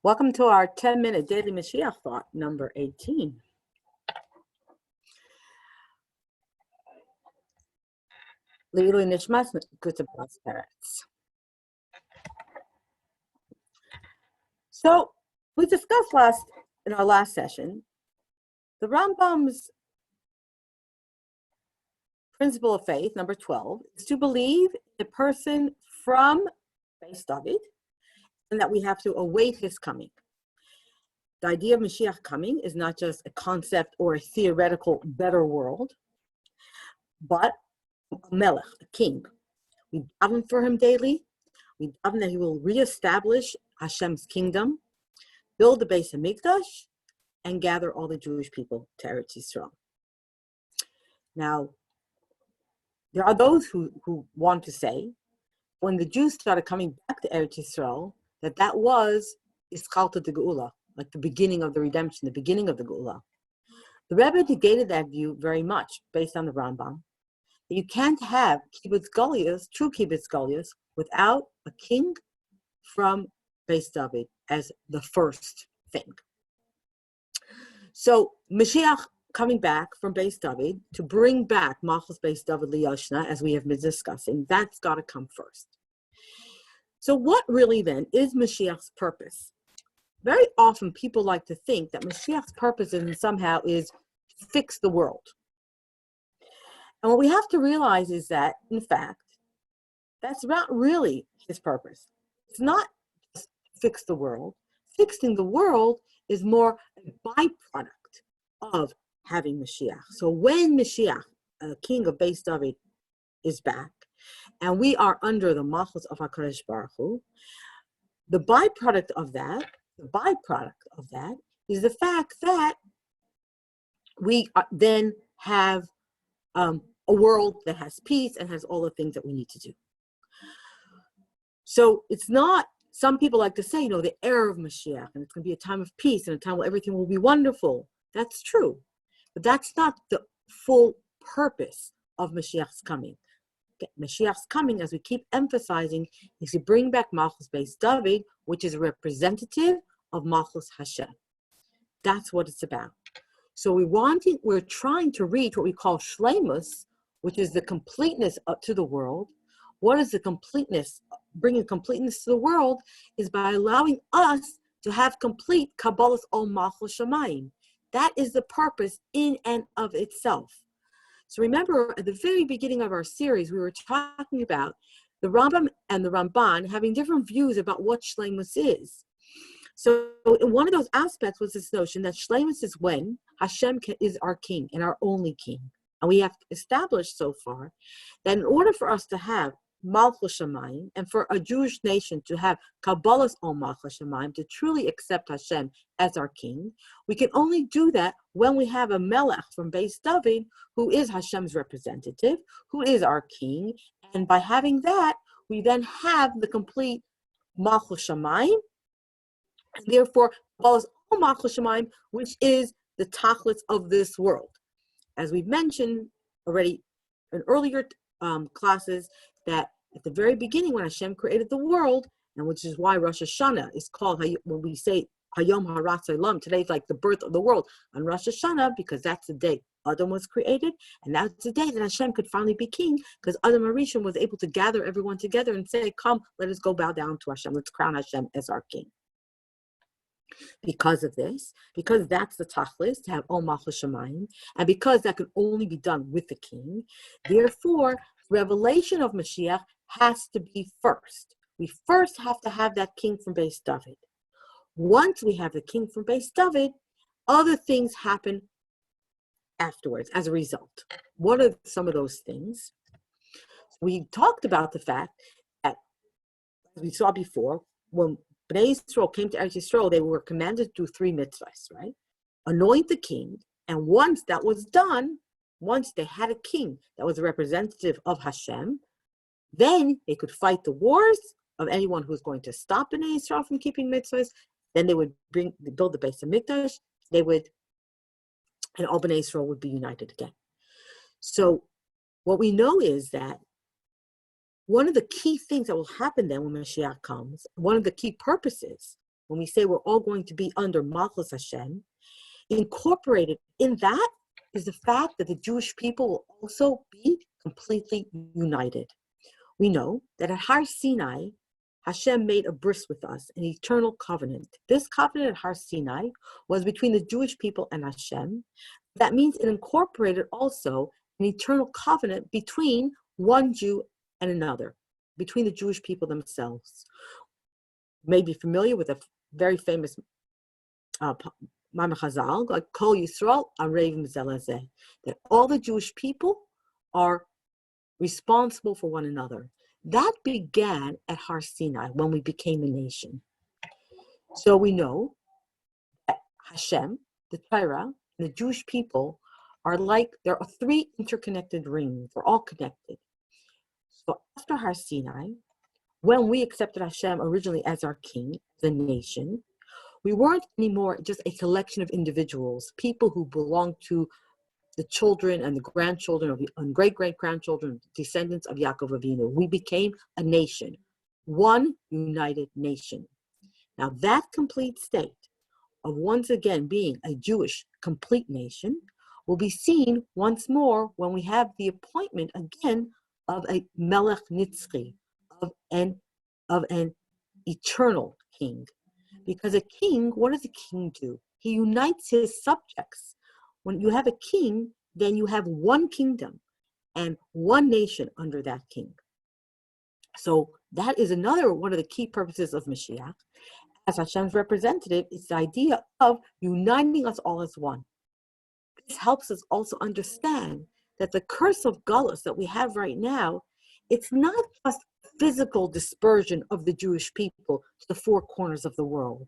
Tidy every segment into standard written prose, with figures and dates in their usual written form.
Welcome to our 10-minute daily Mashiach thought, number 18. Leilu Nishmas Kutabas Parents. So we discussed in our last session the Rambam's principle of faith, number 12, is to believe in a person from Beis David, and that we have to await his coming. The idea of Mashiach coming is not just a concept or a theoretical better world, but a melech, a king. We daven for him daily. We daven that he will reestablish Hashem's kingdom, build the Beis Hamikdash, and gather all the Jewish people to Eretz Yisrael. Now, there are those who want to say, when the Jews started coming back to Eretz Yisrael, that was Ischalta de Geula, like the beginning of the redemption, the beginning of the Geula. The Rebbe negated that view very much, based on the Rambam. You can't have kibbutz galius, true kibbutz galius, without a king from Beis David as the first thing. So Mashiach coming back from Beis David to bring back Malchus Beis David Liyoshna, as we have been discussing, that's got to come first. So what really then is Mashiach's purpose? Very often people like to think that Mashiach's purpose somehow is to fix the world. And what we have to realize is that, in fact, that's not really his purpose. It's not just fix the world. Fixing the world is more a byproduct of having Mashiach. So when Mashiach, king of Beis David, is back, and we are under the Malchus of HaKadosh Baruch Hu, the byproduct of that is the fact that we then have a world that has peace and has all the things that we need to do. So it's not, some people like to say, the era of Mashiach, and it's going to be a time of peace and a time where everything will be wonderful. That's true. But that's not the full purpose of Mashiach's coming. Mashiach's coming, as we keep emphasizing, is to bring back Malchus Beis David, which is a representative of Malchus Hashem. That's what it's about. So we're trying to reach what we call shleimus, which is the completeness to the world. What is the completeness? Bringing completeness to the world is by allowing us to have complete Kabbalas Ol Malchus Shamayim. That is the purpose in and of itself. So remember, at the very beginning of our series, we were talking about the Rambam and the Ramban having different views about what shleimus is. So one of those aspects was this notion that shleimus is when Hashem is our king and our only king. And we have established so far that in order for us to have Malchus Shamayim, and for a Jewish nation to have Kabbalas Ol Malchus Shamayim, to truly accept Hashem as our king, we can only do that when we have a Melech from Beis David, who is Hashem's representative, who is our king, and by having that, we then have the complete Malchus Shamayim, and therefore Kabbalas Ol Malchus Shamayim, which is the tachlis of this world. As we've mentioned already in earlier classes, that at the very beginning when Hashem created the world, and which is why Rosh Hashanah is called, when we say Hayom Haratz Olam, today's like the birth of the world on Rosh Hashanah, because that's the day Adam was created, and that's the day that Hashem could finally be king, because Adam Harishon was able to gather everyone together and say, come, let us go bow down to Hashem, let's crown Hashem as our king. Because of this, because that's the tachlis, to have Ol Malchus Shamayim, and because that can only be done with the king, therefore, revelation of Mashiach has to be first. We first have to have that king from Beis David. Once we have the king from Beis David, other things happen afterwards as a result. What are some of those things? We talked about the fact that, as we saw before, when Bnei Yisrael came to Eretz Yisrael, they were commanded to do 3 mitzvahs, right? Anoint the king, and once that was done, once they had a king that was a representative of Hashem, then they could fight the wars of anyone who was going to stop Bnei Yisrael from keeping mitzvahs. Then they would build the Beis Hamikdash. And all Bnei Yisrael would be united again. So what we know is that one of the key things that will happen then when Mashiach comes, one of the key purposes when we say we're all going to be under Malchus Hashem, incorporated in that is the fact that the Jewish people will also be completely united. We know that at Har Sinai, Hashem made a bris with us, an eternal covenant. This covenant at Har Sinai was between the Jewish people and Hashem. That means it incorporated also an eternal covenant between one Jew and another, between the Jewish people themselves. You may be familiar with a very famous Ma'amar Chazal, like Kol Yisrael Arevim Zeh Lezeh, that all the Jewish people are responsible for one another. That began at Har Sinai when we became a nation. So we know that Hashem, the Torah, and the Jewish people are like, there are three interconnected rings. They're all connected. So after Har Sinai, when we accepted Hashem originally as our king, the nation, we weren't anymore just a collection of individuals, people who belonged to the children and the grandchildren of and great-great-grandchildren, descendants of Yaakov Avinu. We became a nation, one united nation. Now that complete state of once again being a Jewish complete nation will be seen once more when we have the appointment again of a Melech Nitzchi, of an eternal king. Because a king, what does a king do? He unites his subjects. When you have a king, then you have one kingdom and one nation under that king. So that is another one of the key purposes of Mashiach. As Hashem's representative, it's the idea of uniting us all as one. This helps us also understand that the curse of Galus that we have right now, it's not just physical dispersion of the Jewish people to the four corners of the world,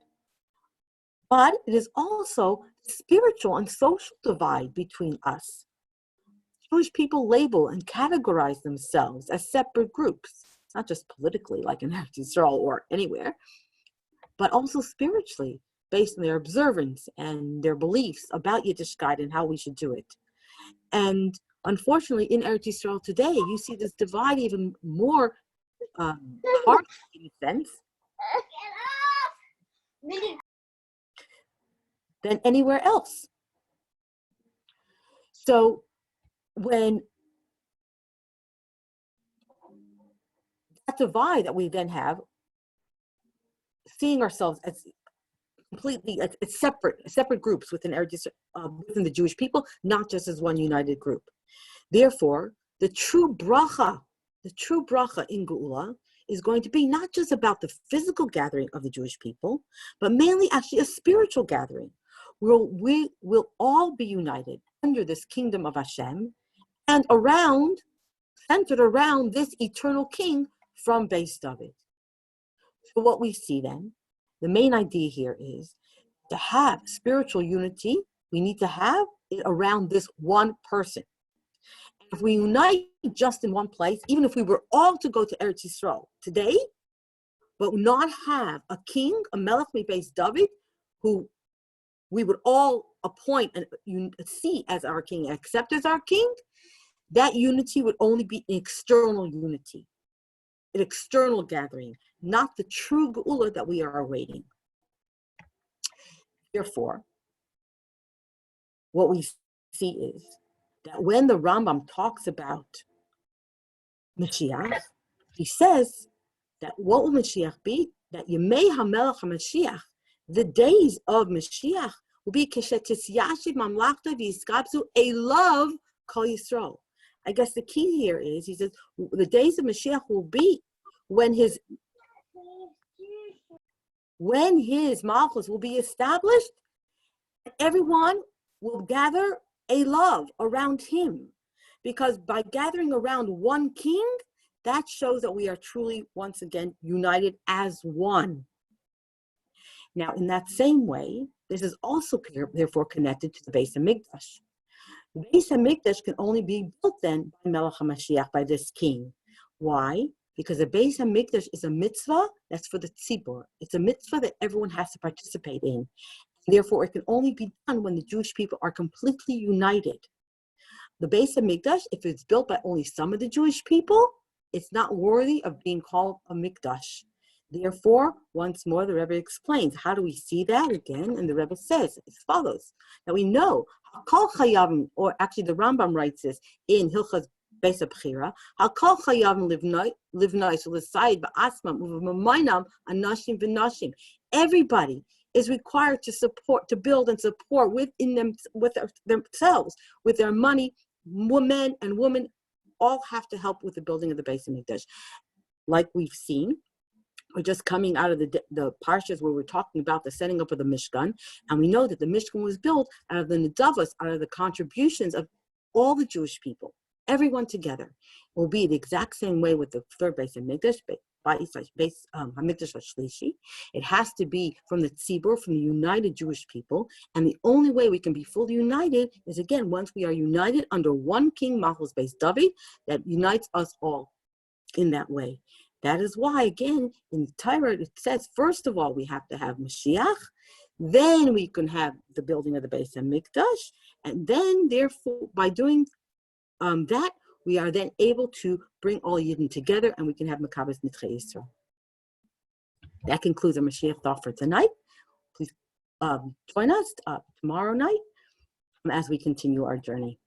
but it is also spiritual and social divide between us. Jewish people label and categorize themselves as separate groups, not just politically like in Israel or anywhere, but also spiritually, based on their observance and their beliefs about Yiddishkeit and how we should do it. And unfortunately, in Eretz Yisrael today, you see this divide even more harsh in a sense than anywhere else. So when that divide that we then have, seeing ourselves as completely as separate groups within within the Jewish people, not just as one united group. Therefore, the true bracha in Geula is going to be not just about the physical gathering of the Jewish people, but mainly actually a spiritual gathering, where we will all be united under this kingdom of Hashem and centered around this eternal king from Beis David. So what we see then, the main idea here is to have spiritual unity, we need to have it around this one person. If we unite just in one place, even if we were all to go to Eretz Yisrael today, but not have a king, a Melech Beis David, who we would all appoint and see as our king, accept as our king, that unity would only be an external unity, an external gathering, not the true Geula that we are awaiting. Therefore, what we see is that when the Rambam talks about Mashiach, he says that what will Mashiach be? That Yemei HaMelech HaMashiach, the days of Mashiach, will be Keshetis Yashiv Mamlachta V'Yiskabzu Elav Kol Yisrael. I guess the key here is, he says, the days of Mashiach will be when his Malchus will be established, everyone will gather a love around him. Because by gathering around one king, that shows that we are truly, once again, united as one. Now, in that same way, this is also therefore connected to the Beis HaMikdash. The Beis HaMikdash can only be built then by Melech HaMashiach, by this king. Why? Because the Beis HaMikdash is a mitzvah that's for the tzibur. It's a mitzvah that everyone has to participate in. Therefore, it can only be done when the Jewish people are completely united. The Beis HaMikdash, if it's built by only some of the Jewish people, it's not worthy of being called a mikdash. Therefore, once more, the Rebbe explains, how do we see that again? And the Rebbe says as follows, that we know, Kol Chayavim, or actually the Rambam writes this in Hilchas Beis HaBchira, Kol Chayavim livnai l'sayid v'asmam u'v'maynam anashim v'nashim. Everybody is required to support, to build and support within them, with themselves, with their money. Men and women all have to help with the building of the Beis HaMikdash. Like we've seen, we're just coming out of the parshas where we're talking about the setting up of the Mishkan, and we know that the Mishkan was built out of the nedavos, out of the contributions of all the Jewish people, everyone together. It will be the exact same way with the third Beis HaMikdash, Hamikdash Hashlishi. It has to be from the tzibur, from the united Jewish people, and the only way we can be fully united is, again, once we are united under one king, Malchus Beis David, that unites us all in that way. That is why, again, in the Torah, it says, first of all, we have to have Mashiach, then we can have the building of the Beis HaMikdash, and then, therefore, by doing that, we are then able to bring all Yidden together, and we can have Makabas Nitchei Yisrael. That concludes our Mashiach thought for tonight. Please join us tomorrow night as we continue our journey.